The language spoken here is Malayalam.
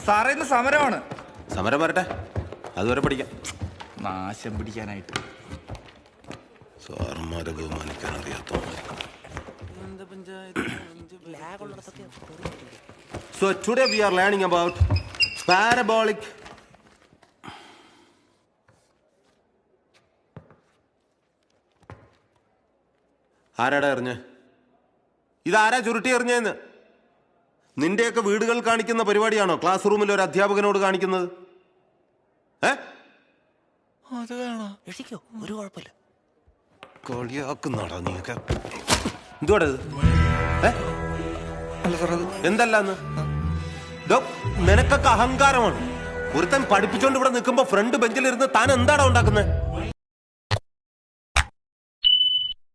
സാറേ ഇന്ന് സമരമാണ്. സമരം വരട്ടെ, അതുവരെ പഠിക്കാം. നാശം പിടിക്കാനായിട്ട് സാറന്മാരെ ബഹുമാനിക്കാൻ അറിയാത്ത. So today we are learning about parabolic ആരാടാ എറിഞ്ഞ്? ഇതാരാ ചുരുട്ടി എറിഞ്ഞെന്ന്? നിന്റെയൊക്കെ വീടുകൾ കാണിക്കുന്ന പരിപാടിയാണോ ക്ലാസ് റൂമിൽ ഒരു അധ്യാപകനോട് കാണിക്കുന്നത്? അത് വേണോ? രക്ഷിക്കോ, ഒരു കുഴപ്പമില്ല. കളിയാക്കുന്നാടാ നീയൊക്കെ. എന്തുവാടാ ഇത്? അല്ല സാർ, അത് എന്തല്ലാന്ന്? നിനക്കൊക്കെ അഹങ്കാരമാണ്. ഒരുത്തൻ പഠിപ്പിച്ചോണ്ട് ഇവിടെ നിൽക്കുമ്പോ ഫ്രണ്ട് ബെഞ്ചിലിരുന്ന് താൻ എന്താടാ ഉണ്ടാക്കുന്നത്?